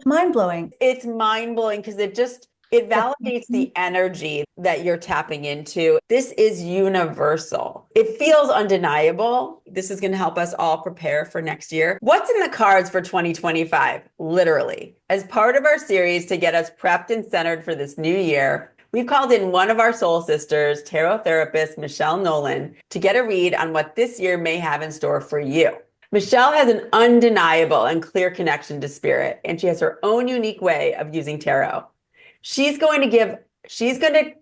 Mind blowing. It's mind blowing because it validates the energy that you're tapping into. This is universal. It feels undeniable. This is going to help us all prepare for next year. What's in the cards for 2025? Literally. As part of our series to get us prepped and centered for this new year, we've called in one of our soul sisters, tarot therapist Michelle Nolan, to get a read on what this year may have in store for you. Michelle has an undeniable and clear connection to spirit, and she has her own unique way of using tarot. She's going to give she's going to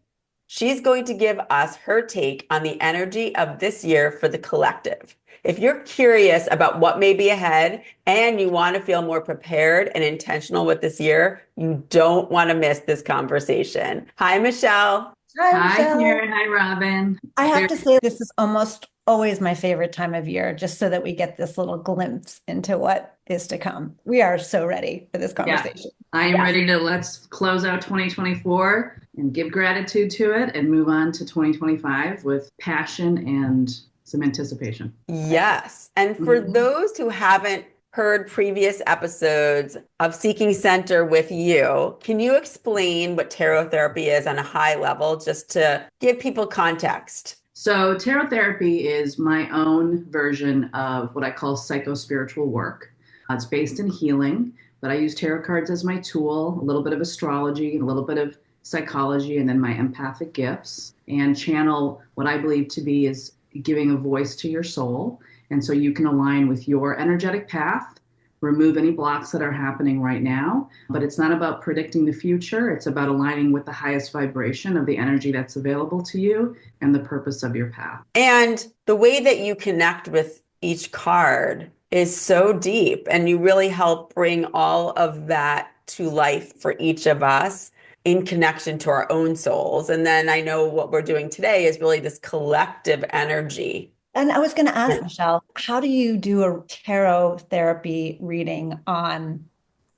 she's going to give us her take on the energy of this year for the collective. If you're curious about what may be ahead and you want to feel more prepared and intentional with this year, you don't want to miss this conversation. Hi, Michelle. Hi, Hi, Michelle. Karen. Hi, Robin. I have to say, this is almost always my favorite time of year, just so that we get this little glimpse into what is to come. We are so ready for this Yeah, conversation. I am ready to let's close out 2024 and give gratitude to it and move on to 2025 with passion and some anticipation. Yes. And for those who haven't heard previous episodes of Seeking Center with you, can you explain what tarot therapy is on a high level, just to give people context? So, tarot therapy is my own version of what I call psycho-spiritual work. It's based in healing, but I use tarot cards as my tool, a little bit of astrology, a little bit of psychology, and then my empathic gifts, and channel what I believe to be is giving a voice to your soul. And so you can align with your energetic path, remove any blocks that are happening right now. But it's not about predicting the future. It's about aligning with the highest vibration of the energy that's available to you and the purpose of your path. And the way that you connect with each card is so deep, and you really help bring all of that to life for each of us in connection to our own souls. And then I know what we're doing today is really this collective energy. And I was going to ask, Michelle, how do you do a tarot therapy reading on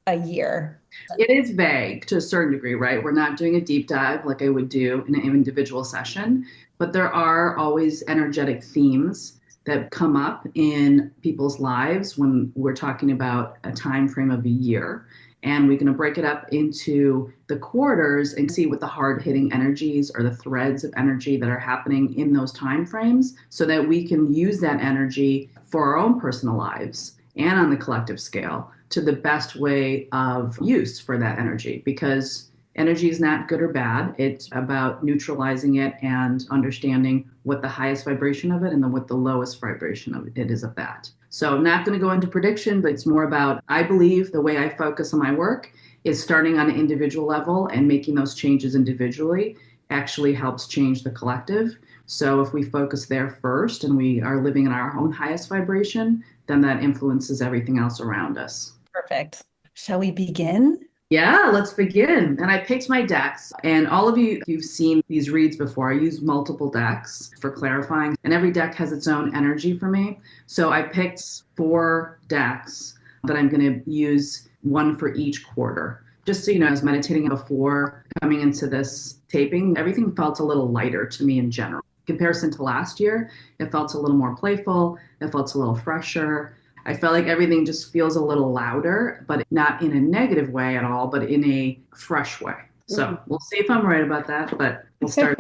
a year? It is vague to a certain degree, right? We're not doing a deep dive like I would do in an individual session, but there are always energetic themes that come up in people's lives when we're talking about a time frame of a year. And we're going to break it up into the quarters and see what the hard-hitting energies or the threads of energy that are happening in those time frames, so that we can use that energy for our own personal lives and on the collective scale to the best way of use for that energy. Because energy is not good or bad. It's about neutralizing it and understanding what the highest vibration of it and then what the lowest vibration of it is of that. So I'm not going to go into prediction, but it's more about, I believe the way I focus on my work is starting on an individual level, and making those changes individually actually helps change the collective. So if we focus there first and we are living in our own highest vibration, then that influences everything else around us. Perfect. Shall we begin? Yeah, let's begin. And I picked my decks, and all of you, you've seen these reads before. I use multiple decks for clarifying, and every deck has its own energy for me. So I picked 4 decks that I'm going to use, one for each quarter. Just so you know, I was meditating before coming into this taping. Everything felt a little lighter to me in general. In comparison to last year, it felt a little more playful. It felt a little fresher. I felt like everything just feels a little louder, but not in a negative way at all, but in a fresh way. So we'll see if I'm right about that, but we'll start.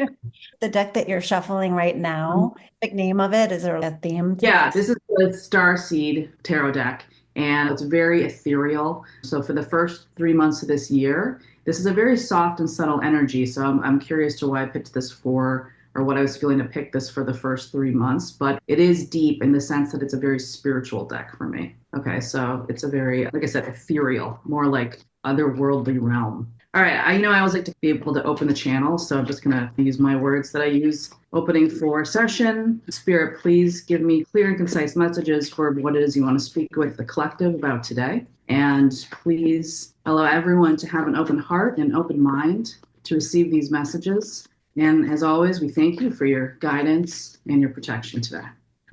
The deck that you're shuffling right now, big name of it, is there a theme to Yeah, it? this is the Star Seed Tarot deck, and it's very ethereal. So for the first 3 months of this year, this is a very soft and subtle energy. So I'm curious to why I picked this for, or what I was feeling to pick this for the first 3 months, but it is deep in the sense that it's a very spiritual deck for me. Okay, so it's a very, like I said, ethereal, more like otherworldly realm. All right, I know I always like to be able to open the channel, so I'm just gonna use my words that I use opening for session. Spirit, please give me clear and concise messages for what it is you want to speak with the collective about today. And please allow everyone to have an open heart and open mind to receive these messages. And as always, we thank you for your guidance and your protection today.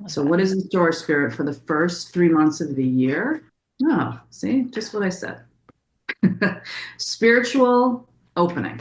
So what is in store, Spirit, for the first 3 months of the year? Oh, see, just what I said. Spiritual opening.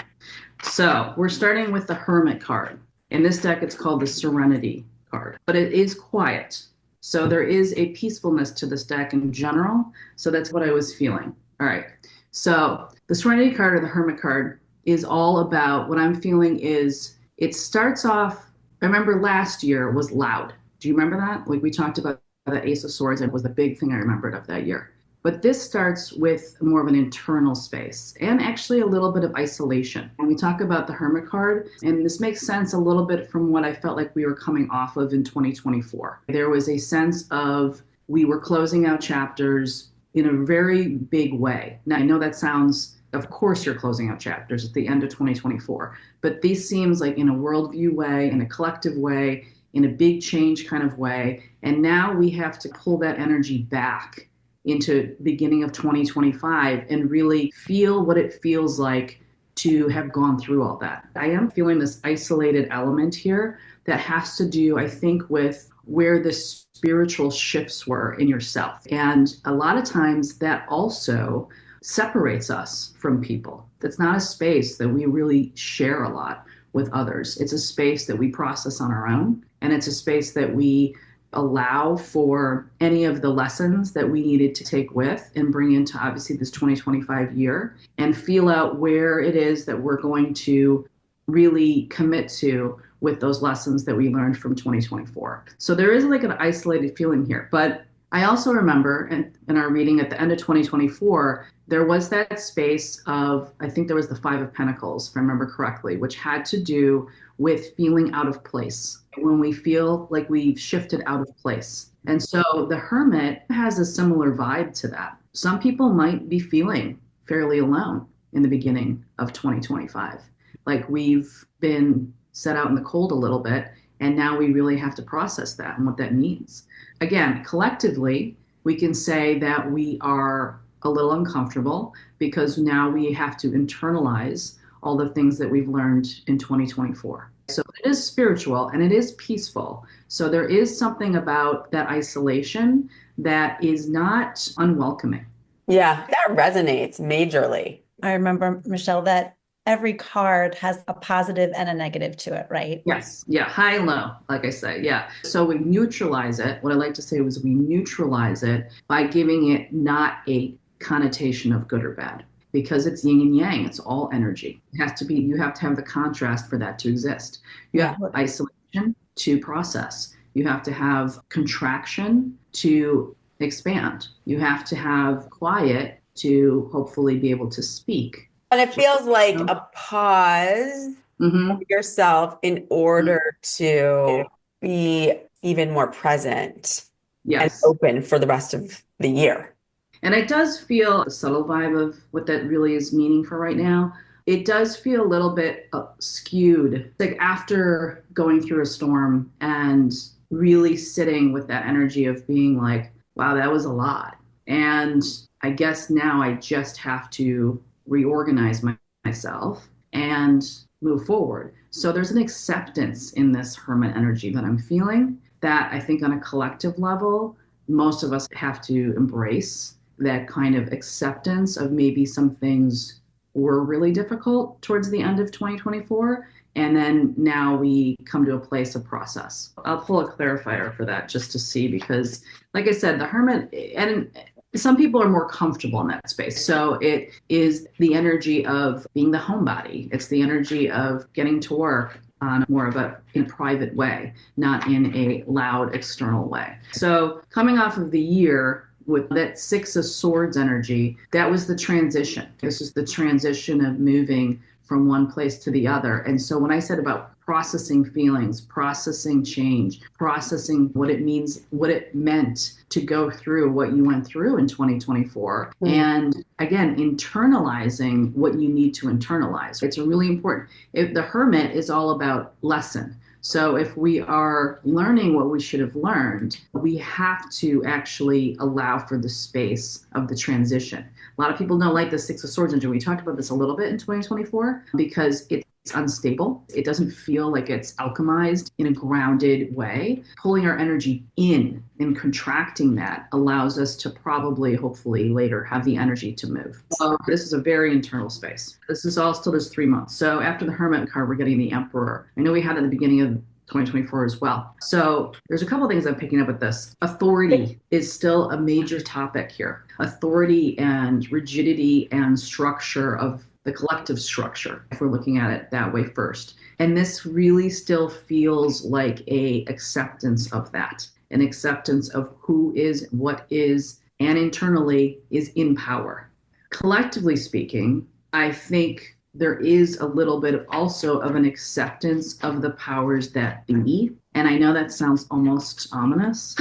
So we're starting with the Hermit card. In this deck, it's called the Serenity card, but it is quiet. So there is a peacefulness to this deck in general. So that's what I was feeling. All right. So the Serenity card or the Hermit card is all about what I'm feeling is it starts off. I remember last year was loud. Do you remember that? Like we talked about the Ace of Swords, and it was the big thing I remembered of that year. But this starts with more of an internal space and actually a little bit of isolation. When we talk about the Hermit card, and this makes sense a little bit from what I felt like we were coming off of in 2024. There was a sense of we were closing out chapters in a very big way. Now, I know that sounds, of course, you're closing out chapters at the end of 2024, but this seems like in a worldview way, in a collective way, in a big change kind of way. And now we have to pull that energy back into beginning of 2025 and really feel what it feels like to have gone through all that. I am feeling this isolated element here that has to do, I think, with where the spiritual shifts were in yourself. And a lot of times that also separates us from people. That's not a space that we really share a lot with others. It's a space that we process on our own. And it's a space that we allow for any of the lessons that we needed to take with and bring into obviously this 2025 year and feel out where it is that we're going to really commit to with those lessons that we learned from 2024. So there is like an isolated feeling here. But I also remember in our reading at the end of 2024, there was that space of, I think there was the Five of Pentacles, if I remember correctly, which had to do with feeling out of place, when we feel like we've shifted out of place. And so the Hermit has a similar vibe to that. Some people might be feeling fairly alone in the beginning of 2025. Like we've been set out in the cold a little bit, and now we really have to process that and what that means. Again, collectively, we can say that we are a little uncomfortable because now we have to internalize all the things that we've learned in 2024. So it is spiritual and it is peaceful. So there is something about that isolation that is not unwelcoming. Yeah, that resonates majorly. I remember, Michelle, that every card has a positive and a negative to it, right? Yes. Yeah. High and low, like I say. Yeah. So we neutralize it. What I like to say was we neutralize it by giving it not a connotation of good or bad, because it's yin and yang. It's all energy. It has to be, you have to have the contrast for that to exist. You have isolation to process. You have to have contraction to expand. You have to have quiet to hopefully be able to speak. And it feels like a pause for yourself in order to be even more present and open for the rest of the year. And it does feel a subtle vibe of what that really is meaning for right now. It does feel a little bit skewed, like after going through a storm and really sitting with that energy of being like, wow, that was a lot. And I guess now I just have to reorganize myself and move forward. So there's an acceptance in this Hermit energy that I'm feeling that I think on a collective level, most of us have to embrace that kind of acceptance of maybe some things were really difficult towards the end of 2024. And then now we come to a place of process. I'll pull a clarifier for that just to see, because like I said, the Hermit, and some people are more comfortable in that space. So it is the energy of being the homebody. It's the energy of getting to work on more of in a private way, not in a loud external way. So coming off of the year with that Six of Swords energy, that was the transition. This is the transition of moving from one place to the other. And so when I said about processing feelings, processing change, processing what it means, what it meant to go through what you went through in 2024, and again, internalizing what you need to internalize. It's really important. If the Hermit is all about lesson. So if we are learning what we should have learned, we have to actually allow for the space of the transition. A lot of people don't like the Six of Swords energy. We talked about this a little bit in 2024 because it's unstable. It doesn't feel like it's alchemized in a grounded way. Pulling our energy in and contracting that allows us to probably, hopefully later, have the energy to move. So this is a very internal space. This is all still this 3 months. So after the Hermit card, we're getting the Emperor. I know we had at the beginning of 2024 as well. So there's a couple things I'm picking up with this. Authority is still a major topic here. Authority and rigidity and structure of the collective structure, if we're looking at it that way first. And this really still feels like a acceptance of that, an acceptance of who is, what is, and internally is in power. Collectively speaking, I think there is a little bit of also of an acceptance of the powers that be. And I know that sounds almost ominous,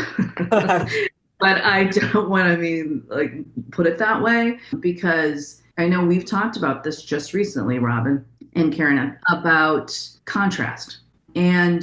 but I don't want to put it that way, because I know we've talked about this just recently, Robin and Karen, about contrast and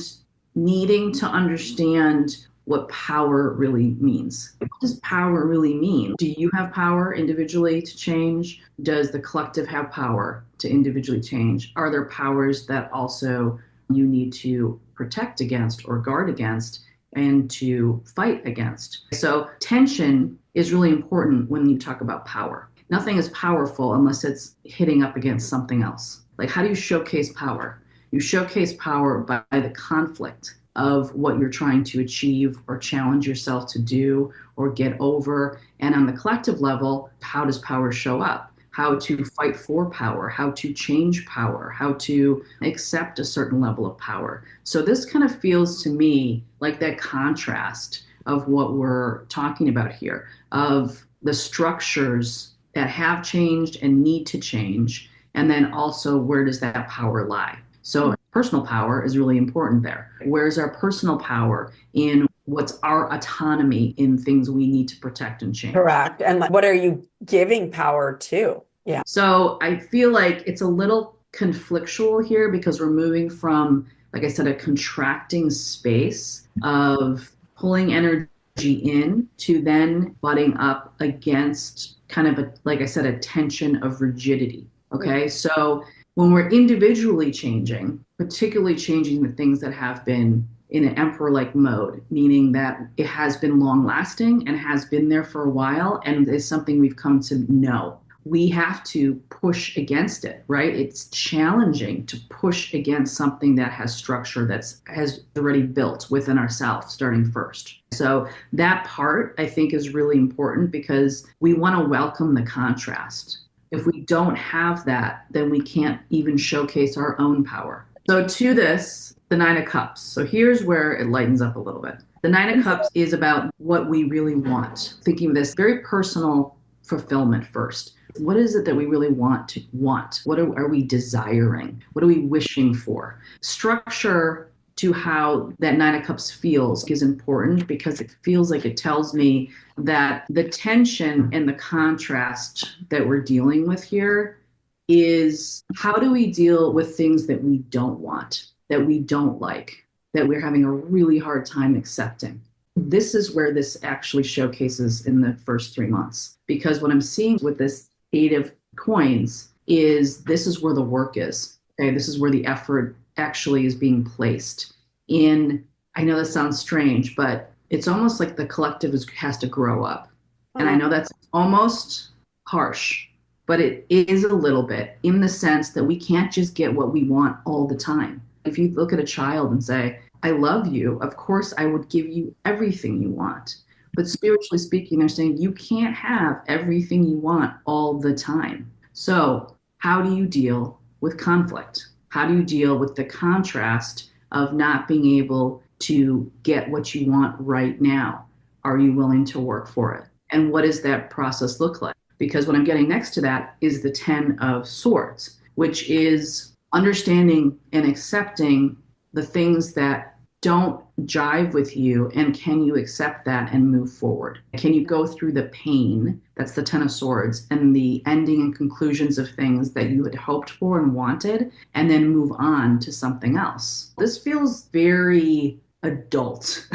needing to understand what power really means. What does power really mean? Do you have power individually to change? Does the collective have power to individually change? Are there powers that also you need to protect against or guard against and to fight against? So tension is really important when you talk about power. Nothing is powerful unless it's hitting up against something else. Like, how do you showcase power? You showcase power by the conflict of what you're trying to achieve or challenge yourself to do or get over. And on the collective level, how does power show up? How to fight for power, how to change power, how to accept a certain level of power. So this kind of feels to me like that contrast of what we're talking about here, of the structures that have changed and need to change, and then also where does that power lie? So personal power is really important there. Where's our personal power in what's our autonomy in things we need to protect and change? Correct. And what are you giving power to? Yeah. So I feel like it's a little conflictual here because we're moving from, like I said, a contracting space of pulling energy in to then butting up against kind of like I said, a tension of rigidity. Okay. So when we're individually changing, particularly changing the things that have been in an emperor-like mode, meaning that it has been long-lasting and has been there for a while and is something we've come to know. We have to push against it, right? It's challenging to push against something that has structure has already built within ourselves, starting first. So that part, I think, is really important because we want to welcome the contrast. If we don't have that, then we can't even showcase our own power. So to this, the Nine of Cups. So here's where it lightens up a little bit. The Nine of Cups is about what we really want. Thinking of this very personal fulfillment first. What is it that we really want to want? What are we desiring? What are we wishing for? Structure to how that Nine of Cups feels is important because it feels like it tells me that the tension and the contrast that we're dealing with here is how do we deal with things that we don't want, that we don't like, that we're having a really hard time accepting. This is where this actually showcases in the first 3 months, because what I'm seeing with this Eight of Coins is this is where the work is. Okay, this is where the effort actually is being placed in. I know this sounds strange, but it's almost like the collective has to grow up. And I know that's almost harsh, but it is a little bit in the sense that we can't just get what we want all the time. If you look at a child and say, I love you, of course I would give you everything you want. But spiritually speaking, they're saying you can't have everything you want all the time. So how do you deal with conflict? How do you deal with the contrast of not being able to get what you want right now? Are you willing to work for it? And what does that process look like? Because what I'm getting next to that is the 10 of Swords, which is understanding and accepting the things that don't jive with you, and can you accept that and move forward? Can you go through the pain, that's the 10 of Swords, and the ending and conclusions of things that you had hoped for and wanted, and then move on to something else? This feels very adult.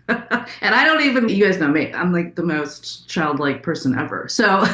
And I don't even, you guys know me, I'm like the most childlike person ever. So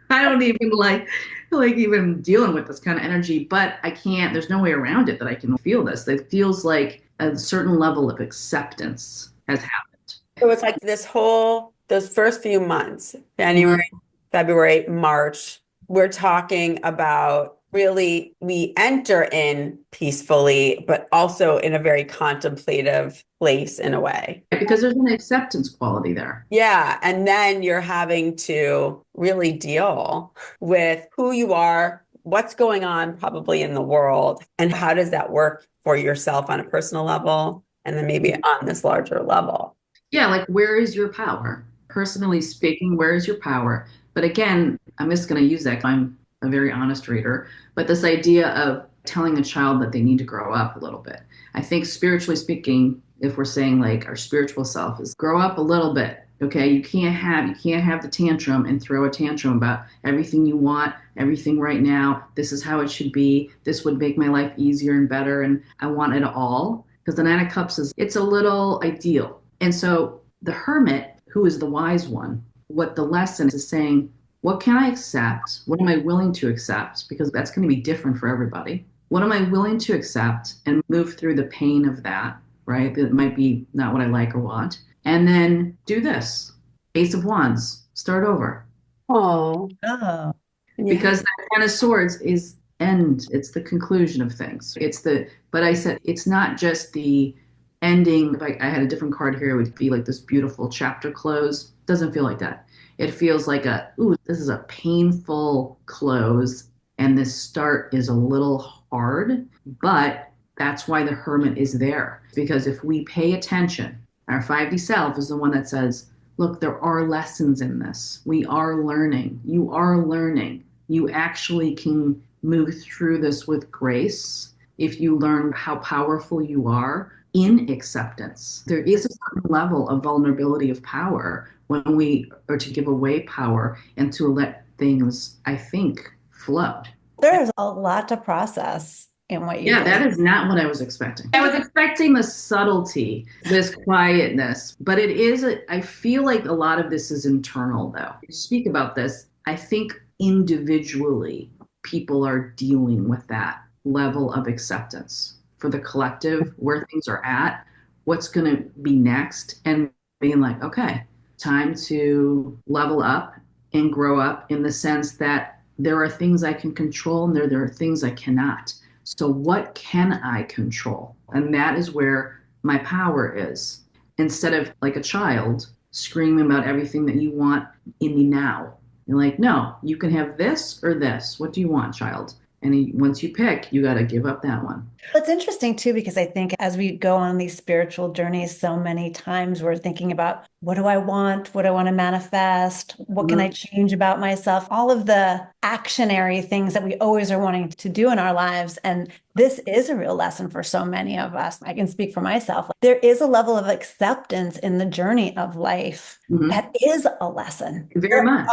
I don't even like even dealing with this kind of energy, but I can't, there's no way around it that I can feel this. It feels like a certain level of acceptance has happened. So it's like those first few months, January, February, March, we're talking about really, we enter in peacefully, but also in a very contemplative place in a way. Because there's an acceptance quality there. Yeah. And then you're having to really deal with who you are, what's going on probably in the world, and how does that work for yourself on a personal level, and then maybe on this larger level. Yeah, like where is your power? Personally speaking, where is your power? But again, I'm just going to use that. I'm a very honest reader, but this idea of telling a child that they need to grow up a little bit. I think spiritually speaking, if we're saying like our spiritual self is grow up a little bit. Okay, you can't have the tantrum and throw a tantrum about everything you want, everything right now. This is how it should be. This would make my life easier and better, and I want it all. Because the Nine of Cups is it's a little ideal. And so the hermit, who is the wise one, what the lesson is saying, what can I accept? What am I willing to accept? Because that's going to be different for everybody. What am I willing to accept and move through the pain of that, right? That might be not what I like or want. And then do this. Ace of Wands, start over. Oh, Oh, Because that Ten of Swords is end. It's the conclusion of things. But I said, it's not just the ending. If I had a different card here, it would be like this beautiful chapter close. Doesn't feel like that. It feels like this is a painful close, and this start is a little hard, but that's why the hermit is there. Because if we pay attention, our 5D self is the one that says, look, there are lessons in this. We are learning. You are learning. You actually can move through this with grace if you learn how powerful you are in acceptance. There is a certain level of vulnerability of power when we are to give away power and to let things, I think, flow. there's a lot to process in what you Yeah, just that is not what I was expecting. I was expecting the subtlety, this quietness, but I feel like a lot of this is internal though. To speak about this, I think individually people are dealing with that level of acceptance for the collective, where things are at, what's going to be next, and being like, okay, time to level up and grow up in the sense that there are things I can control and there are things I cannot. So what can I control? And that is where my power is. Instead of like a child screaming about everything that you want in the now. You're like, no, you can have this or this. What do you want, child? And once you pick, you got to give up that one. It's interesting too, because I think as we go on these spiritual journeys, so many times we're thinking about what do I want? What do I want to manifest? What can I change about myself? All of the actionary things that we always are wanting to do in our lives. And this is a real lesson for so many of us. I can speak for myself. There is a level of acceptance in the journey of life that is a lesson. Very much.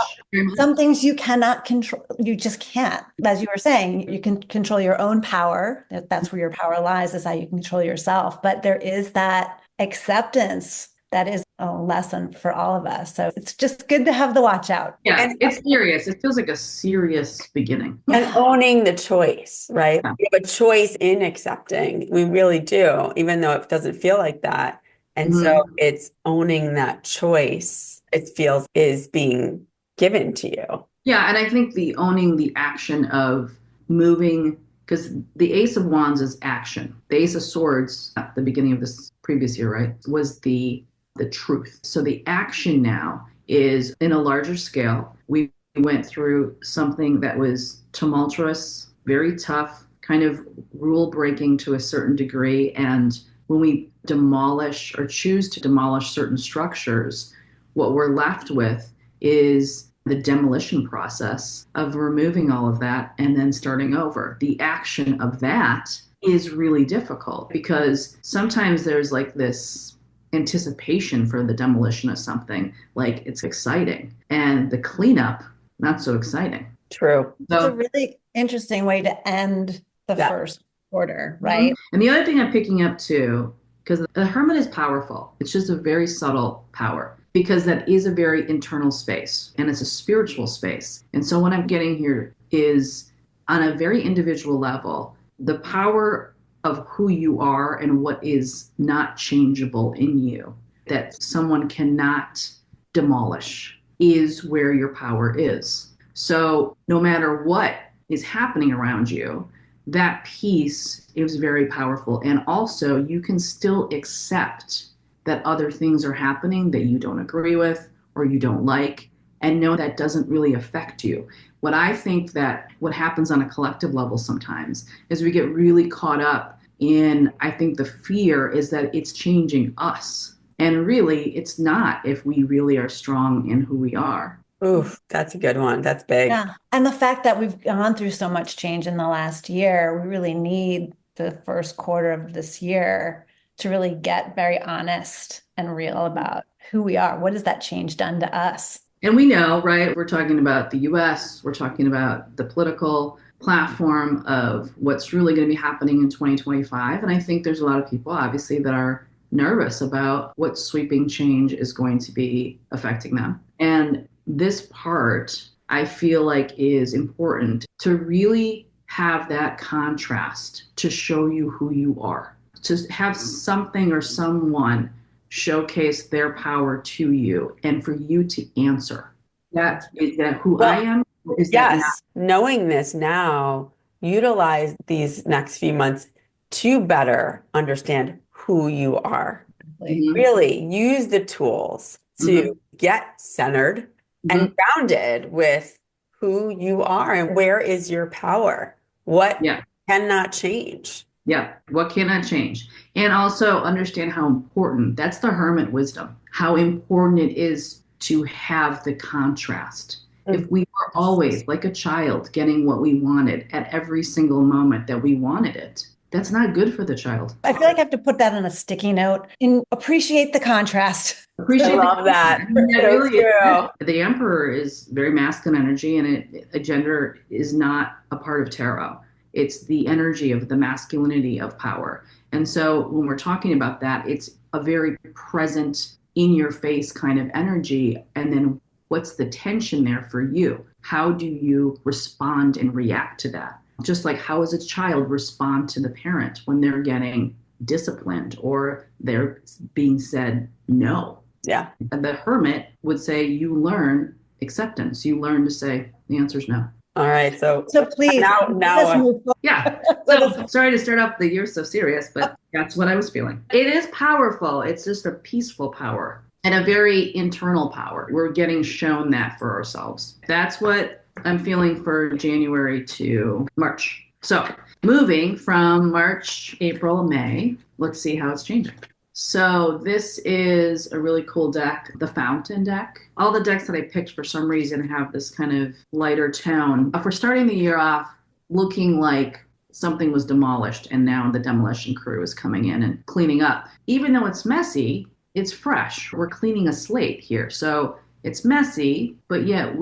Some things you cannot control. You just can't. As you were saying, you can control your own power. That's where your power lies, is how you control yourself. But there is that acceptance that is a lesson for all of us. So it's just good to have the watch out. Yeah, And it's serious. It feels like a serious beginning. And owning the choice, right? Yeah. We have a choice in accepting. We really do, even though it doesn't feel like that. And so it's owning that choice, it feels, is being given to you. Yeah, and I think the owning the action of moving, because the Ace of Wands is action. The Ace of Swords at the beginning of this previous year, right, was the truth. So the action now is in a larger scale. We went through something that was tumultuous, very tough, kind of rule breaking to a certain degree. And when we demolish or choose to demolish certain structures, what we're left with is the demolition process of removing all of that and then starting over. The action of that is really difficult because sometimes there's like this anticipation for the demolition of something, like it's exciting, and the cleanup, not so exciting. True. It's a really interesting way to end the first quarter, right? And the other thing I'm picking up too, because the hermit is powerful, it's just a very subtle power, because that is a very internal space and it's a spiritual space. And so what I'm getting here is on a very individual level, the power of who you are and what is not changeable in you, that someone cannot demolish, is where your power is. So no matter what is happening around you, that piece is very powerful. And also, you can still accept that other things are happening that you don't agree with or you don't like, and know that doesn't really affect you. What I think that what happens on a collective level sometimes is we get really caught up in, I think the fear is that it's changing us. And really, it's not if we really are strong in who we are. Oof, that's a good one. That's big. Yeah. And the fact that we've gone through so much change in the last year, we really need the first quarter of this year to really get very honest and real about who we are. What has that change done to us? And we know, right? We're talking about the US, we're talking about the political platform of what's really going to be happening in 2025. And I think there's a lot of people, obviously, that are nervous about what sweeping change is going to be affecting them. And this part, I feel like, is important to really have that contrast to show you who you are, to have something or someone showcase their power to you and for you to answer. That is that who I am? Is that Yes, knowing this now, utilize these next few months to better understand who you are. Mhm. Really use the tools to get centered and grounded with who you are and where is your power. What Yeah. cannot change. Yeah. What cannot change? And also understand how important, that's the hermit wisdom, how important it is to have the contrast. If we were always like a child getting what we wanted at every single moment that we wanted it, that's not good for the child. I feel like I have to put that on a sticky note and appreciate the contrast. Appreciate I love that. I mean, that So really is true. it. The emperor is very masculine energy, and a gender is not a part of tarot. It's the energy of the masculinity of power. And so when we're talking about that, it's a very present, in your face kind of energy. And then what's the tension there for you? How do you respond and react to that? Just like how does a child respond to the parent when they're getting disciplined or they're being said no? Yeah. And the hermit would say you learn acceptance. You learn to say the answer is no. All right. So please, now, let's move forward. Yeah. So sorry to start off the year so serious, but that's what I was feeling. It is powerful. It's just a peaceful power and a very internal power. We're getting shown that for ourselves. That's what I'm feeling for January to March. So moving from March, April, May, let's see how it's changing. So this is a really cool deck, the Fountain deck. All the decks that I picked for some reason have this kind of lighter tone. If we're starting the year off looking like something was demolished and now the demolition crew is coming in and cleaning up. Even though it's messy, it's fresh. We're cleaning a slate here. So it's messy, but yet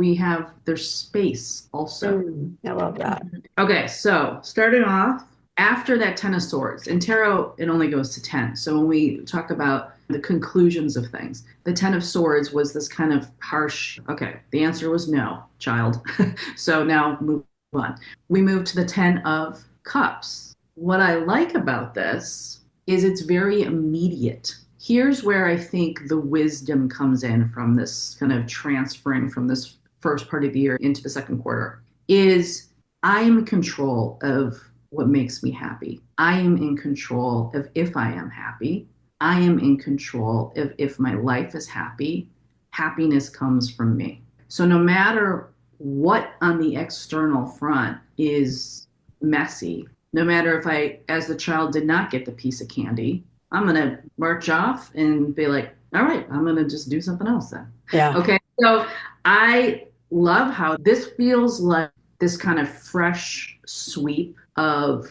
there's space also. I love that. Okay, so starting off, after that 10 of swords, in tarot, it only goes to 10. So when we talk about the conclusions of things, the 10 of swords was this kind of harsh, okay, the answer was no, child. So now move on. We move to the 10 of cups. What I like about this is it's very immediate. Here's where I think the wisdom comes in from this kind of transferring from this first part of the year into the second quarter, is I am in control of what makes me happy. I am in control of if I am happy. I am in control of if my life is happy. Happiness comes from me. So no matter what on the external front is messy, no matter if I, as the child, did not get the piece of candy, I'm going to march off and be like, all right, I'm going to just do something else then. Yeah. Okay. So I love how this feels like this kind of fresh sweep of,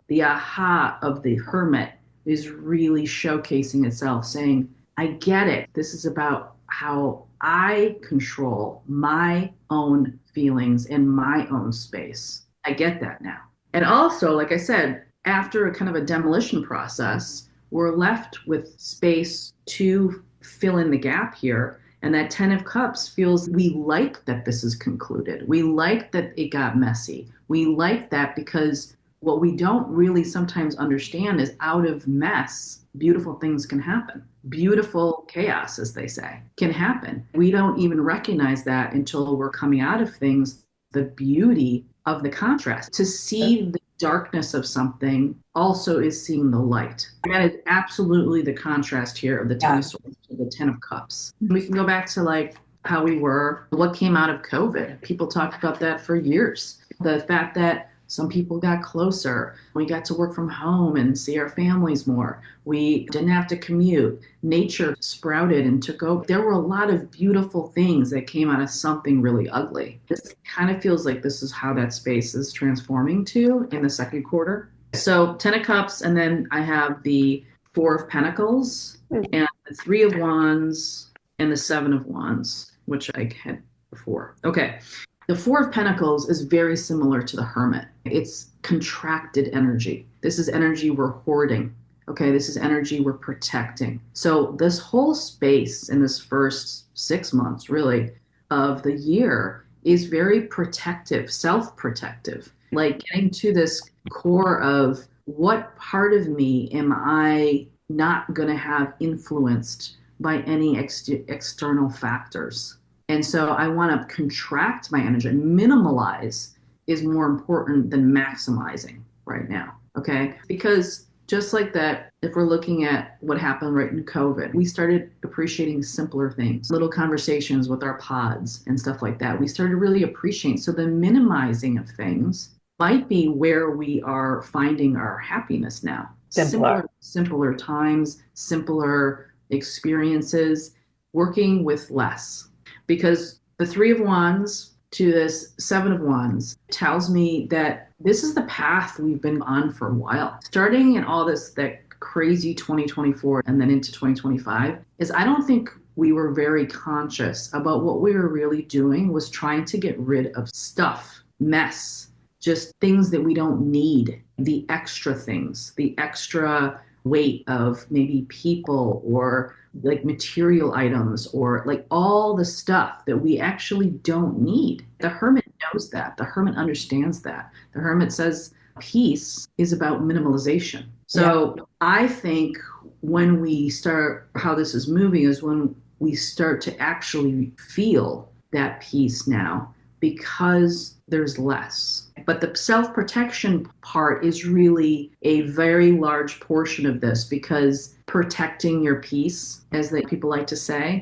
the aha of the hermit is really showcasing itself, saying, I get it. This is about how I control my own feelings and my own space. I get that now. And also, like I said, after a kind of a demolition process, we're left with space to fill in the gap here. And that 10 of cups feels we like that this is concluded. We like that it got messy. We like that because what we don't really sometimes understand is out of mess, beautiful things can happen. Beautiful chaos, as they say, can happen. We don't even recognize that until we're coming out of things, the beauty of the contrast. To see the darkness of something also is seeing the light. That is absolutely the contrast here of the Ten of Swords to the Ten of Cups. We can go back to like how we were, what came out of COVID. People talked about that for years. The fact that some people got closer. We got to work from home and see our families more. We didn't have to commute. Nature sprouted and took over. There were a lot of beautiful things that came out of something really ugly. This kind of feels like this is how that space is transforming to in the second quarter. So 10 of Cups, and then I have the Four of Pentacles and the Three of Wands and the Seven of Wands, which I had before. Okay. The Four of Pentacles is very similar to the Hermit. It's contracted energy. This is energy we're hoarding. Okay, this is energy we're protecting. So this whole space in this first 6 months, really, of the year is very protective, self-protective. Like getting to this core of what part of me am I not going to have influenced by any external factors. And so I want to contract my energy. Minimalize is more important than maximizing right now. Okay. Because just like that, if we're looking at what happened right in COVID, we started appreciating simpler things, little conversations with our pods and stuff like that. We started really appreciating. So the minimizing of things might be where we are finding our happiness now. Simpler times, simpler experiences, working with less. Because the Three of Wands to this Seven of Wands tells me that this is the path we've been on for a while. Starting in all this, that crazy 2024 and then into 2025, is I don't think we were very conscious about what we were really doing was trying to get rid of stuff, mess, just things that we don't need, the extra things, the extra weight of maybe people or like material items or like all the stuff that we actually don't need. The Hermit knows that. The Hermit understands that. The Hermit says peace is about minimalization. So I think when we start, how this is moving is when we start to actually feel that peace now because there's less. But the self-protection part is really a very large portion of this because protecting your peace, as the people like to say,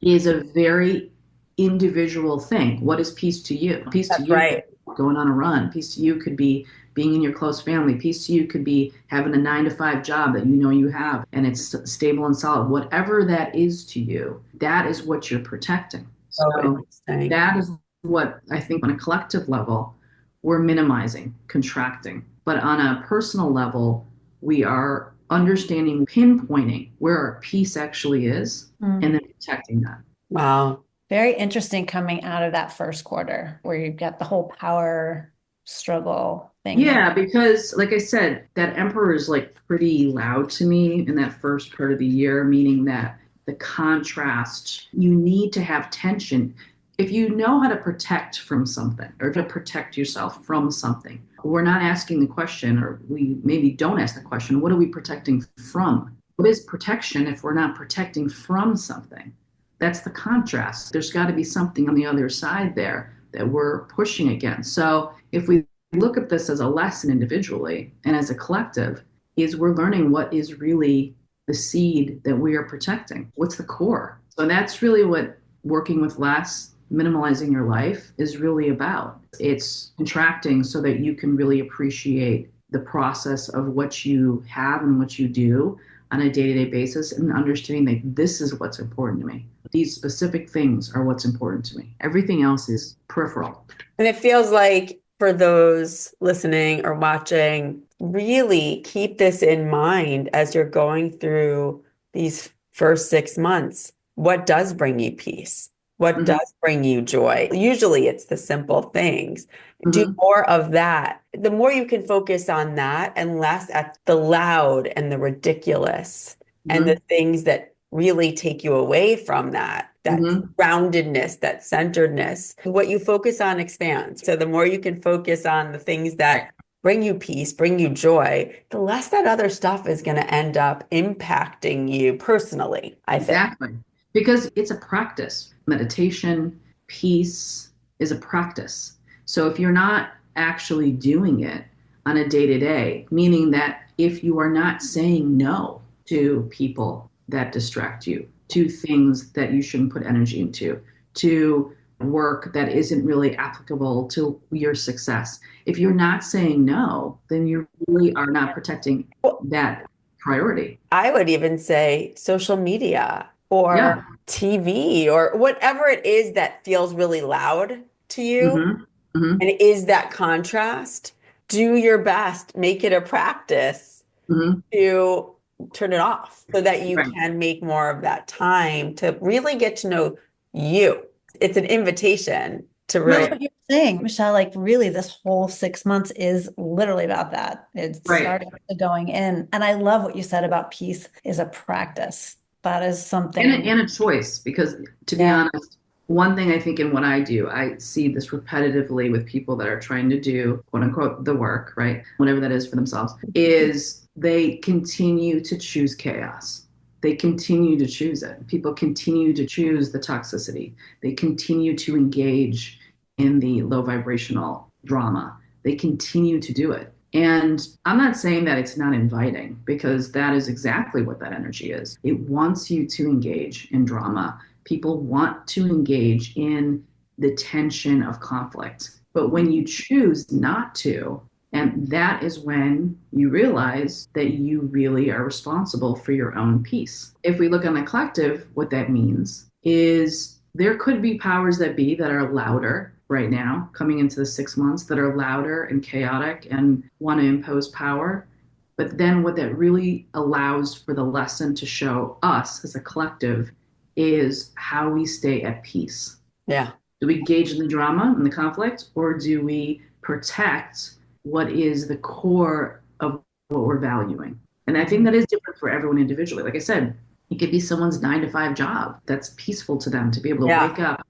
is a very individual thing. What is peace to you? Peace to you could be going on a run. Peace to you could be being in your close family. Peace to you could be having a 9-to-5 job that you know you have and it's stable and solid. Whatever that is to you, that is what you're protecting. So that is what I think on a collective level, we're minimizing, contracting. But on a personal level, we are understanding, pinpointing where our peace actually is and then protecting that. Wow. Very interesting coming out of that first quarter where you've got the whole power struggle thing. Yeah, because like I said, that Emperor is like pretty loud to me in that first part of the year, meaning that the contrast, you need to have tension. If you know how to protect from something or to protect yourself from something, we're not asking the question, or we maybe don't ask the question, what are we protecting from? What is protection if we're not protecting from something? That's the contrast. There's got to be something on the other side there that we're pushing against. So if we look at this as a lesson individually and as a collective, is we're learning what is really the seed that we are protecting. What's the core? So that's really what working with less, minimalizing your life is really about. It's contracting so that you can really appreciate the process of what you have and what you do on a day-to-day basis and understanding that this is what's important to me. These specific things are what's important to me. Everything else is peripheral. And it feels like for those listening or watching, really keep this in mind as you're going through these first 6 months. What does bring you peace? What does bring you joy? Usually it's the simple things. Do more of that. The more you can focus on that and less at the loud and the ridiculous and the things that really take you away from that groundedness, that centeredness. What you focus on expands. So the more you can focus on the things that bring you peace, bring you joy, the less that other stuff is going to end up impacting you personally, I think. Exactly. Because it's a practice. Meditation, peace is a practice. So if you're not actually doing it on a day to day, meaning that if you are not saying no to people that distract you, to things that you shouldn't put energy into, to work that isn't really applicable to your success. If you're not saying no, then you really are not protecting that priority. I would even say social media or Yeah. TV or whatever it is that feels really loud to you Mm-hmm. Mm-hmm. and is that contrast. Do your best, make it a practice Mm-hmm. to turn it off so that you Right. can make more of that time to really get to know you. It's an invitation to That's really, what you're saying, Michelle. Like, really, this whole 6 months is literally about that. It's Right. starting with the going in. And I love what you said about peace is a practice. That is something, And a choice, because to be yeah. honest, one thing I think in what I do, I see this repetitively with people that are trying to do quote unquote the work, right? Whatever that is for themselves, is they continue to choose chaos. They continue to choose it. People continue to choose the toxicity. They continue to engage in the low vibrational drama. They continue to do it. And I'm not saying that it's not inviting, because that is exactly what that energy is. It wants you to engage in drama. People want to engage in the tension of conflict. But when you choose not to, and that is when you realize that you really are responsible for your own peace. If we look on the collective, what that means is there could be powers that be that are louder right now, coming into the 6 months, that are louder and chaotic and want to impose power. But then what that really allows for the lesson to show us as a collective is how we stay at peace. yeah. Do we engage in the drama and the conflict, or do we protect what is the core of what we're valuing? And I think that is different for everyone individually. Like I said, it could be someone's 9 to 5 job that's peaceful to them to be able to Yeah. wake up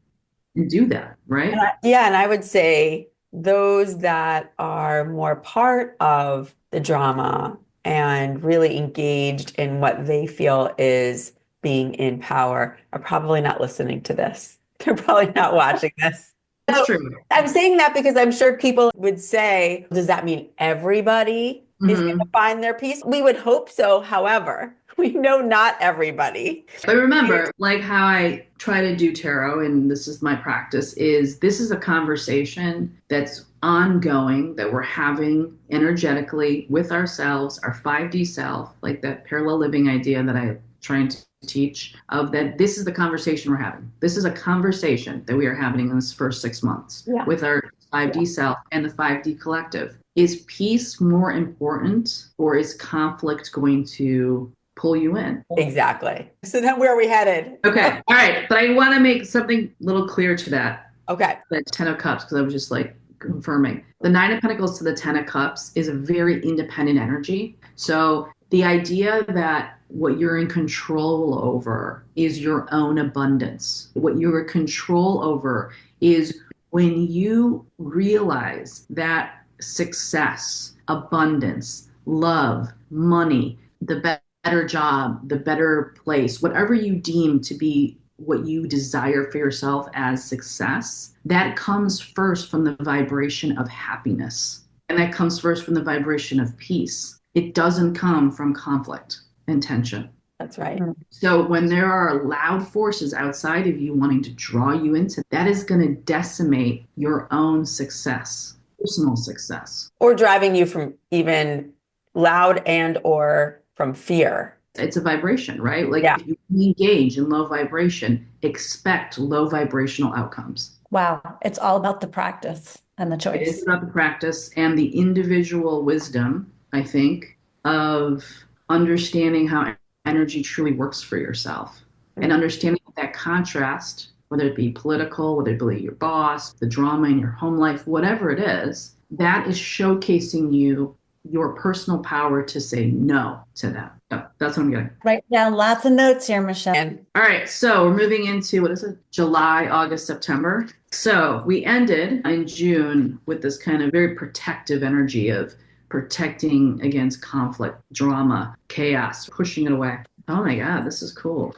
and do that, right? Yeah, and I would say those that are more part of the drama and really engaged in what they feel is being in power are probably not listening to this. They're probably not watching this. That's So true. I'm saying that because I'm sure people would say, does that mean everybody is going to Mm-hmm. find their peace? We would hope so. However, we know not everybody. But remember, like how I try to do tarot, and this is my practice, is this is a conversation that's ongoing, that we're having energetically with ourselves, our 5D self, like that parallel living idea that I'm trying to teach, of that this is the conversation we're having. This is a conversation that we are having in this first 6 months with our 5D self and the 5D collective. Is peace more important, or is conflict going to pull you in? Exactly. So then where are we headed? Okay. All right. But I want to make something a little clear to that. Okay. That 10 of Cups, because I was just like confirming. The 9 of Pentacles to the 10 of Cups is a very independent energy. So the idea that what you're in control over is your own abundance. What you're in control over is when you realize that success, abundance, love, money, the better job, the better place, whatever you deem to be what you desire for yourself as success, that comes first from the vibration of happiness. And that comes first from the vibration of peace. It doesn't come from conflict and tension. That's right. So when there are loud forces outside of you wanting to draw you into, that is going to decimate your own success, personal success. Or driving you from even loud and or from fear. It's a vibration, right? Like Yeah. if you engage in low vibration, expect low vibrational outcomes. Wow. It's all about the practice and the It is choice. about the practice and the individual wisdom, I think, of understanding how energy truly works for yourself and understanding that contrast, whether it be political, whether it be your boss, the drama in your home life, whatever it is, that is showcasing you your personal power to say no to that. So that's what I'm getting. Write down lots of notes here, Michelle. And All right, so we're moving into what is it? July, August, September. So we ended in June with this kind of very protective energy of protecting against conflict, drama, chaos, pushing it away. Oh my God, this is cool.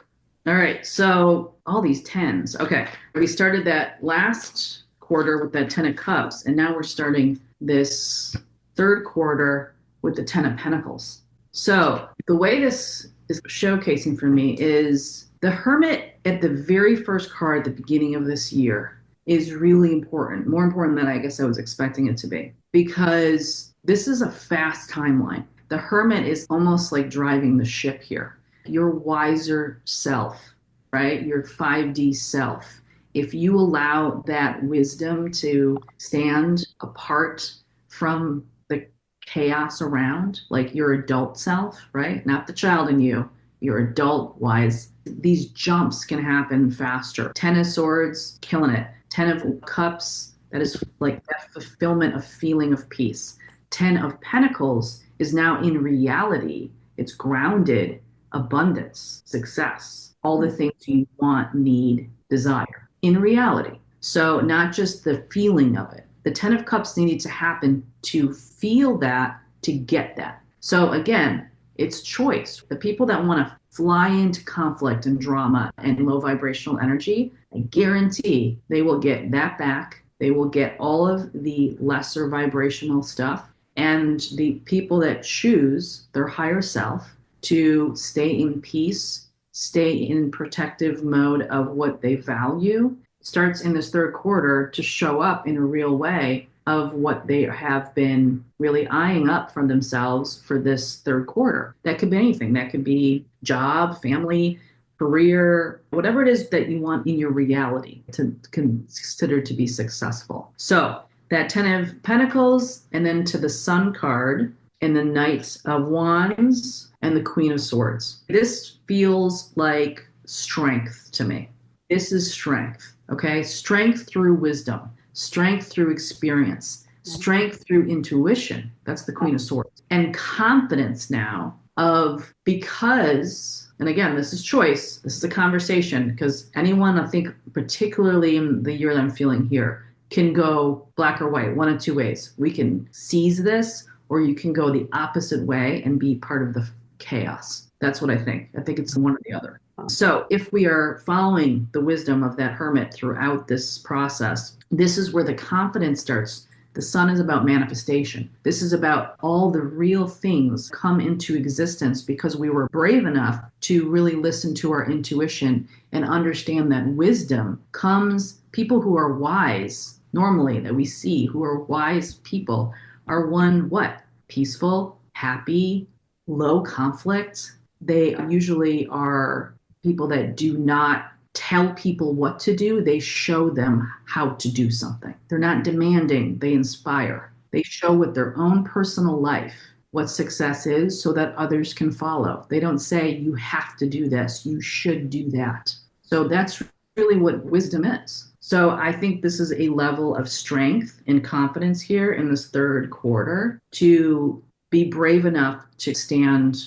All right, so all these tens. Okay, we started that last quarter with that 10 of cups. And now we're starting this third quarter with the 10 of pentacles. So the way this is showcasing for me is the Hermit at the very first card at the beginning of this year is really important, more important than I guess I was expecting it to be, because this is a fast timeline. The Hermit is almost like driving the ship here. Your wiser self, right? Your 5D self. If you allow that wisdom to stand apart from the chaos around, like your adult self, right? Not the child in you, your adult wise, these jumps can happen faster. 10 of Swords, killing it. 10 of Cups, that is like that fulfillment of feeling of peace. 10 of Pentacles is now in reality. It's grounded, abundance, success, all the things you want, need, desire in reality. So not just the feeling of it. The 10 of Cups needed to happen to feel that, to get that. So again, it's choice. The people that want to fly into conflict and drama and low vibrational energy, I guarantee they will get that back. They will get all of the lesser vibrational stuff. And the people that choose their higher self to stay in peace, stay in protective mode of what they value, starts in this third quarter to show up in a real way of what they have been really eyeing up for themselves for this third quarter. That could be anything. That could be job, family, career, whatever it is that you want in your reality to consider to be successful. So that 10 of Pentacles, and then to the Sun card, and the Knight of Wands, and the Queen of Swords. This feels like strength to me. This is strength, okay? Strength through wisdom, strength through experience, strength through intuition. That's the Queen of Swords. And confidence now of, because, and again, this is choice, this is a conversation, because anyone, I think, particularly in the year that I'm feeling here, can go black or white, one of two ways. We can seize this, or you can go the opposite way and be part of the chaos. That's what I think. I think it's one or the other. So if we are following the wisdom of that Hermit throughout this process, this is where the confidence starts. The Sun is about manifestation. This is about all the real things come into existence because we were brave enough to really listen to our intuition and understand that wisdom comes, people who are wise, normally that we see, who are wise people, are one, what? Peaceful, happy, low conflict. They usually are people that do not tell people what to do. They show them how to do something. They're not demanding, they inspire. They show with their own personal life what success is so that others can follow. They don't say, you have to do this, you should do that. So that's really what wisdom is. So I think this is a level of strength and confidence here in this third quarter to be brave enough to stand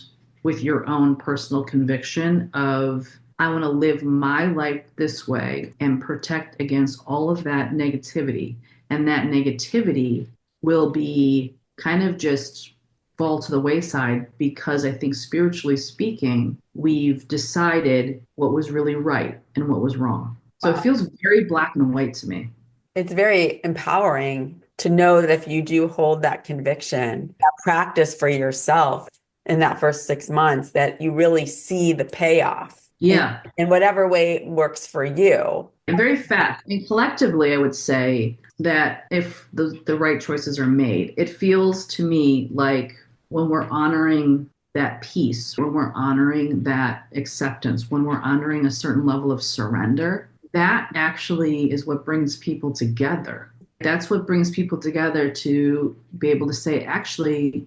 with your own personal conviction of, I want to live my life this way and protect against all of that negativity. And that negativity will be kind of just fall to the wayside because I think spiritually speaking, we've decided what was really right and what was wrong. So It feels very black and white to me. It's very empowering to know that if you do hold that conviction, that practice for yourself in that first 6 months, that you really see the payoff. Yeah. In whatever way works for you. And very fast. And collectively, I would say that if the right choices are made, it feels to me like when we're honoring that peace, when we're honoring that acceptance, when we're honoring a certain level of surrender, that actually is what brings people together. That's what brings people together to be able to say, actually,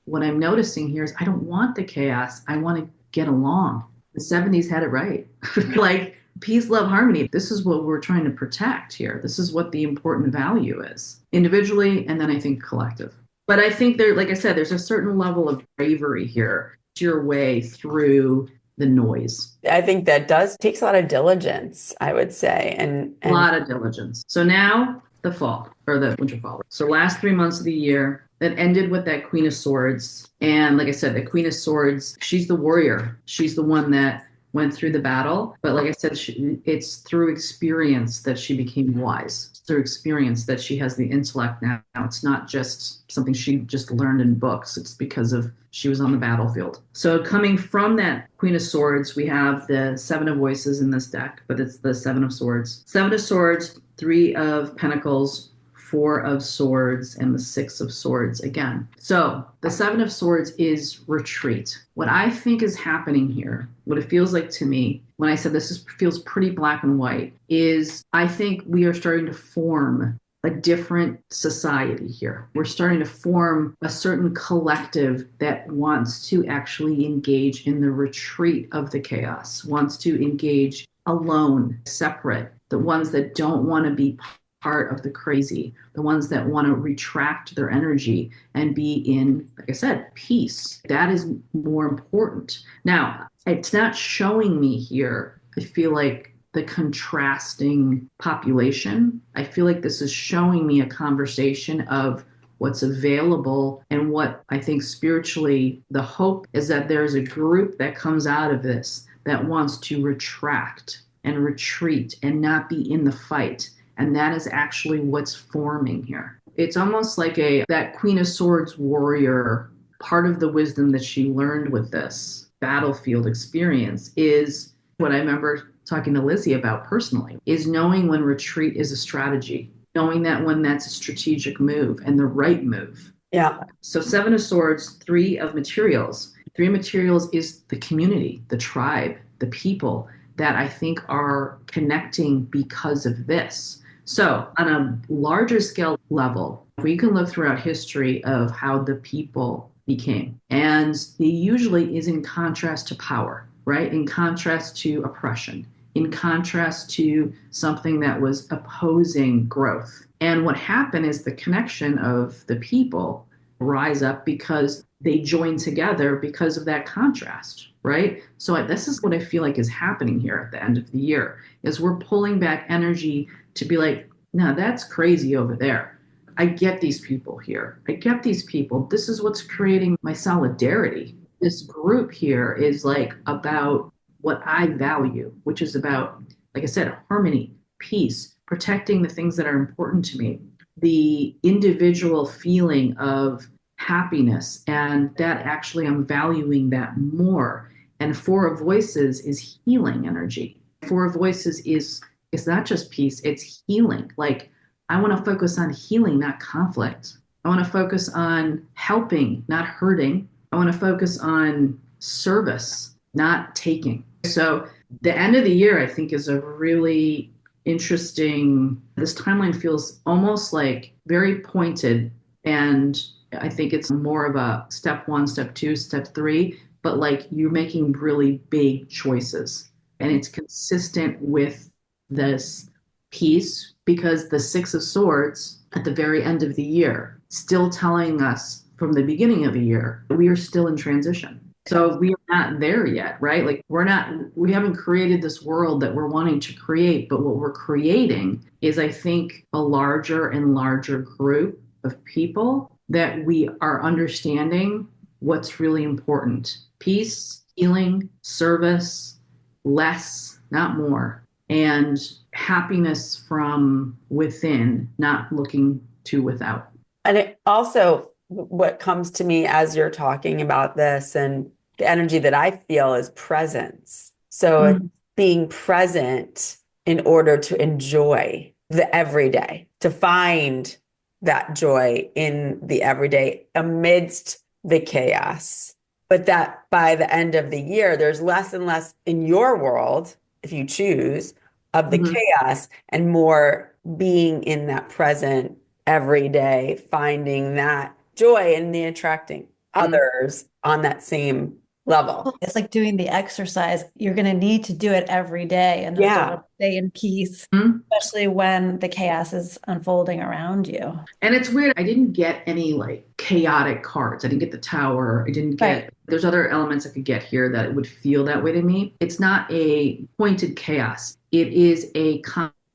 what I'm noticing here is I don't want the chaos. I want to get along. The 70s had it right. Like peace, love, harmony. This is what we're trying to protect here. This is what the important value is individually. And then I think collective. But I think there, like I said, there's a certain level of bravery here to your way through the noise. I think that takes a lot of diligence, I would say. And a lot of diligence. So now the fall or the winter fall. So last 3 months of the year, that ended with that Queen of Swords. And like I said, the Queen of Swords, she's the warrior. She's the one that went through the battle. But like I said, it's through experience that she became wise. her experience that she has the intellect now. It's not just something she just learned in books. It's because of she was on the battlefield. So coming from that Queen of Swords, we have the Seven of Voices in this deck, but it's the Seven of Swords. Seven of Swords, Three of Pentacles, Four of Swords, and the Six of Swords again. So the Seven of Swords is retreat. What I think is happening here, what it feels like to me, when I said feels pretty black and white, is I think we are starting to form a different society here. We're starting to form a certain collective that wants to actually engage in the retreat of the chaos, wants to engage alone, separate, the ones that don't want to be part of the crazy, the ones that want to retract their energy and be in, like I said, peace. That is more important. Now, it's not showing me here, I feel like, the contrasting population. I feel like this is showing me a conversation of what's available and what I think spiritually the hope is that there's a group that comes out of this that wants to retract and retreat and not be in the fight. And that is actually what's forming here. It's almost like that Queen of Swords warrior, part of the wisdom that she learned with this battlefield experience is what I remember talking to Lizzie about personally, is knowing when retreat is a strategy, knowing that when that's a strategic move and the right move. Yeah. So Seven of Swords, Three of Materials. Three of Materials is the community, the tribe, the people that I think are connecting because of this. So on a larger scale level, we can look throughout history of how the people became. And it usually is in contrast to power, right? In contrast to oppression, in contrast to something that was opposing growth. And what happened is the connection of the people rise up because they join together because of that contrast, right? So this is what I feel like is happening here at the end of the year, is we're pulling back energy to be like, no, that's crazy over there. I get these people here. I get these people. This is what's creating my solidarity. This group here is like about what I value, which is about, like I said, harmony, peace, protecting the things that are important to me, the individual feeling of happiness, and that actually I'm valuing that more. And Four of Voices is healing energy. Four of Voices is it's not just peace, it's healing. Like I want to focus on healing, not conflict. I want to focus on helping, not hurting. I want to focus on service, not taking. So the end of the year, I think, is a really interesting, this timeline feels almost like very pointed. And I think it's more of a step one, step two, step three, but like you're making really big choices. And it's consistent with this piece because the Six of Swords at the very end of the year, still telling us from the beginning of the year, we are still in transition. So we are not there yet, right? Like we haven't created this world that we're wanting to create, but what we're creating is, I think, a larger and larger group of people that we are understanding what's really important. Peace, healing, service, less, not more, and happiness from within, not looking to without. And it also, what comes to me as you're talking about this and the energy that I feel is presence. So it's being present in order to enjoy the everyday, to find that joy in the everyday amidst the chaos. But that by the end of the year, there's less and less in your world, if you choose, of the chaos and more being in that present every day, finding that joy and the attracting others on that same level. It's like doing the exercise. You're going to need to do it every day in order to stay in peace, especially when the chaos is unfolding around you. And it's weird. I didn't get any like chaotic cards. I didn't get the Tower. I didn't get, there's other elements I could get here that would feel that way to me. It's not a pointed chaos. It is a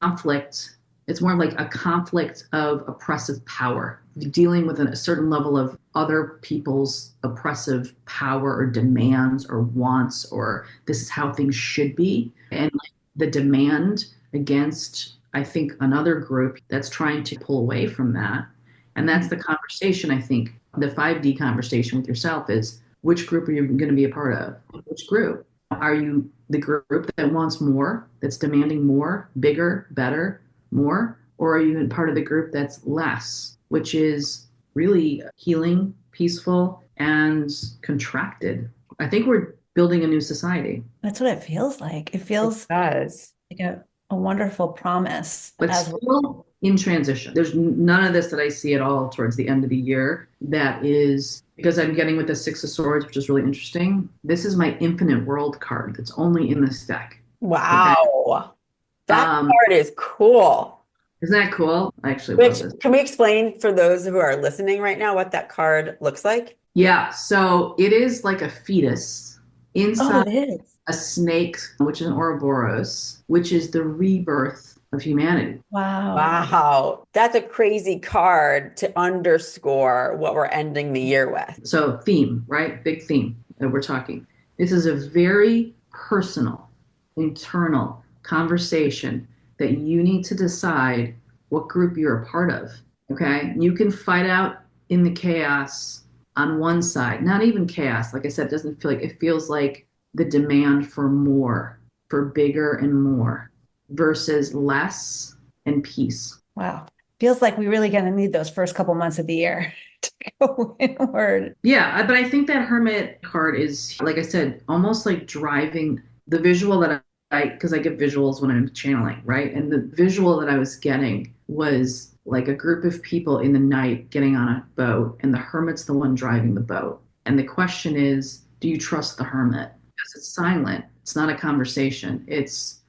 conflict. It's more like a conflict of oppressive power, dealing with a certain level of other people's oppressive power or demands or wants, or this is how things should be. And like the demand against I think, another group that's trying to pull away from that. And that's the conversation, I think. The 5D conversation with yourself is, which group are you going to be a part of? Which group? Are you the group that wants more, that's demanding more, bigger, better, more? Or are you part of the group that's less, which is really healing, peaceful, and contracted? I think we're building a new society, That's what it feels like. It It feels does. like a wonderful promise but as still in transition. There's none of this that I see at all towards the end of the year. That is because I'm getting with the Six of Swords, which is really interesting. This is my Infinite World card that's only in this deck. Okay. Wow. That Um, card is cool. isn't that cool? I actually love Which, this. can we explain for those who are listening right now what that card looks like? Yeah, so it is like a fetus oh, inside it is. a snake, which is an Ouroboros, which is the rebirth of humanity. Wow. Wow. That's a crazy card to underscore what we're ending the year with. So, theme, right? Big theme that we're talking. This is a very personal, internal conversation that you need to decide what group you're a part of. Okay. You can fight out in the chaos on one side, not even chaos. Like I said, it doesn't feel like it feels like the demand for more, for bigger and more versus less and peace. Wow. Feels like we really going to need those first couple months of the year to go inward. Yeah, but I think that Hermit card is, like I said, almost like driving the visual that because I get visuals when I'm channeling, right? And the visual that I was getting was like a group of people in the night getting on a boat, and the Hermit's the one driving the boat. And the question is, do you trust the Hermit? Because it's silent, it's not a conversation. It's,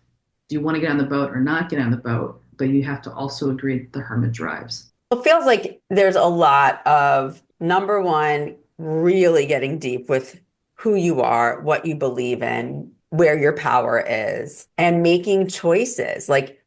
do you want to get on the boat or not get on the boat? But you have to also agree that the Hermit drives. It feels like there's a lot of number one, really getting deep with who you are, what you believe in, where your power is, and making choices. Like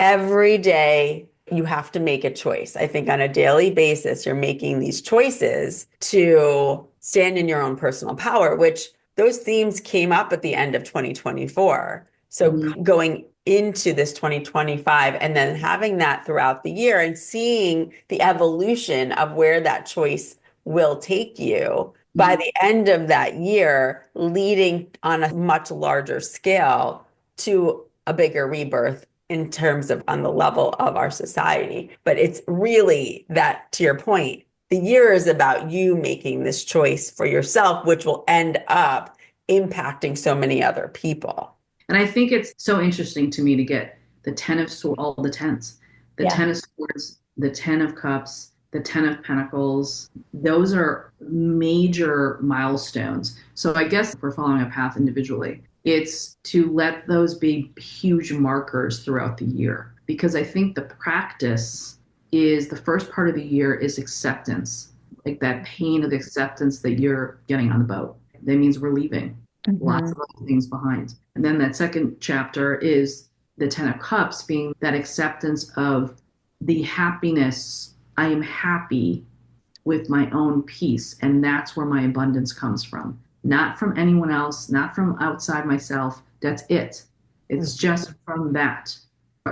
every day, you have to make a choice. I think on a daily basis, you're making these choices to stand in your own personal power, which those themes came up at the end of 2024. So going into this 2025 and then having that throughout the year and seeing the evolution of where that choice will take you by the end of that year, leading on a much larger scale to a bigger rebirth in terms of on the level of our society. But it's really that, to your point, the year is about you making this choice for yourself, which will end up impacting so many other people. And I think it's so interesting to me to get the 10 of swords, all the tens, the 10 of swords, the 10 of cups, the 10 of pentacles. Those are major milestones. So I guess if we're following a path individually, it's to let those be huge markers throughout the year. Because I think the practice is the first part of the year is acceptance, like that pain of acceptance that you're getting on the boat. That means we're leaving lots of other things behind. And then that second chapter is the 10 of cups being that acceptance of the happiness. I am happy with my own peace. And that's where my abundance comes from. Not from anyone else, not from outside myself. That's it. It's just from that.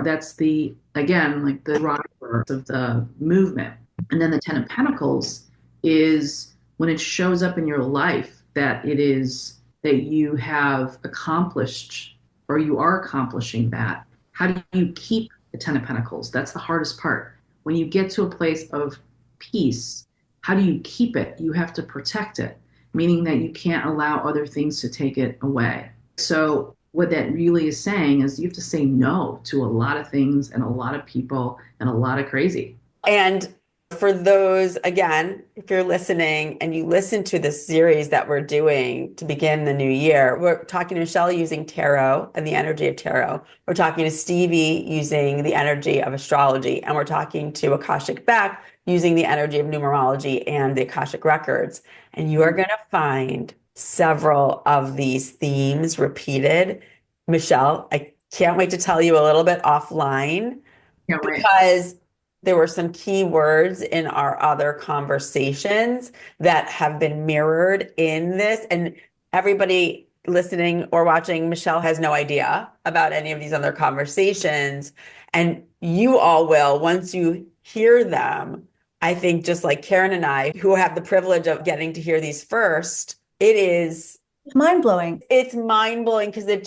That's the, again, like the driver of the movement. And then the 10 of pentacles is when it shows up in your life that it is that you have accomplished or you are accomplishing that. How do you keep the 10 of pentacles? That's the hardest part. When you get to a place of peace, how do you keep it? You have to protect it, meaning that you can't allow other things to take it away. So what that really is saying is you have to say no to a lot of things and a lot of people and a lot of crazy. And for those, again, if you're listening and you listen to this series that we're doing to begin the new year, we're talking to Michelle using tarot and the energy of tarot. We're talking to Stevie using the energy of astrology. And we're talking to Akashic Beck using the energy of numerology and the Akashic records. And you are going to find several of these themes repeated. Michelle, I can't wait to tell you a little bit offline Can't wait. because there were some key words in our other conversations that have been mirrored in this. And everybody listening or watching, Michelle has no idea about any of these other conversations. And you all will once you hear them. I think just like Karen and I, who have the privilege of getting to hear these first, Mind-blowing. it's mind-blowing because it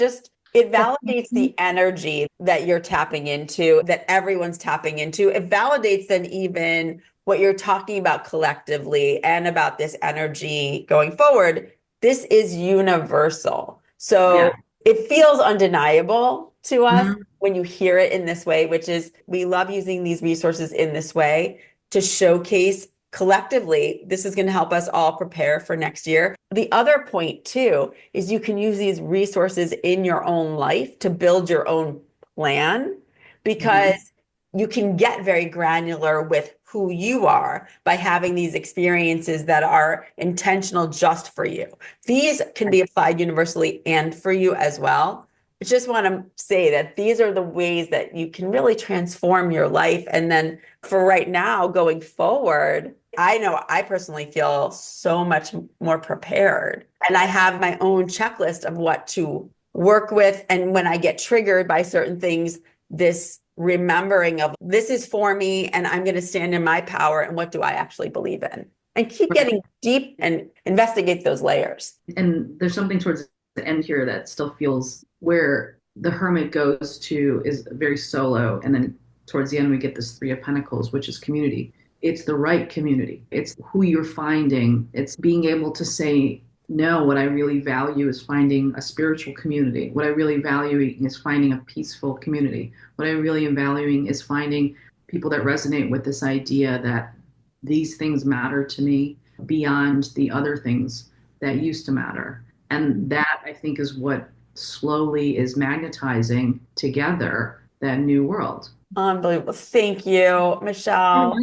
validates the energy that you're tapping into, that everyone's tapping into. It validates then even what you're talking about collectively and about this energy going forward. This is universal. So it feels undeniable to us when you hear it in this way, which is we love using these resources in this way to showcase collectively, this is going to help us all prepare for next year. The other point too is you can use these resources in your own life to build your own plan, because you can get very granular with who you are by having these experiences that are intentional just for you. These can be applied universally and for you as well. I just want to say that these are the ways that you can really transform your life. And then for right now, going forward, I know I personally feel so much more prepared. And I have my own checklist of what to work with. And when I get triggered by certain things, this remembering of this is for me and I'm going to stand in my power and what do I actually believe in? And keep getting deep and investigate those layers. And there's something towards the end here that still feels where the hermit goes to is very solo. And then towards the end, we get this Three of Pentacles, which is community. It's the right community. It's who you're finding. It's being able to say, no, what I really value is finding a spiritual community. What I really value is finding a peaceful community. What I really am valuing is finding people that resonate with this idea that these things matter to me beyond the other things that used to matter. And that, I think, is what slowly is magnetizing together that new world. Unbelievable. Thank you, Michelle.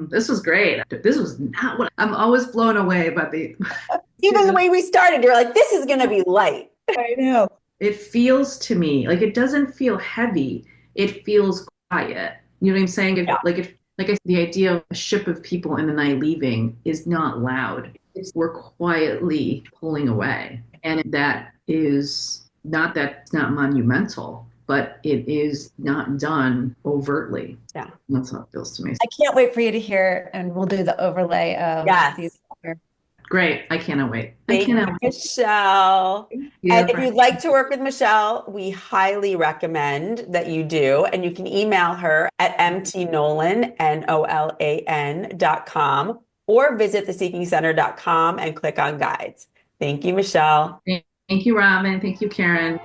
This was great. This was not what I'm always blown away by Even the way we started, you're like, this is going to be light. I know. It feels to me like it doesn't feel heavy. It feels quiet. You know what I'm saying? The idea of a ship of people in the night leaving is not loud. We're quietly pulling away. And that is not monumental, but it is not done overtly. Yeah. That's how it feels to me. I can't wait for you to hear, and we'll do the overlay of these. Great. I cannot wait. Thank you, Michelle. Yeah. And if you'd like to work with Michelle, we highly recommend that you do. And you can email her at mtnolan, NOLAN.com, or visit theseekingcenter.com and click on guides. Thank you, Michelle. Thank you, Robin. Thank you, Karen.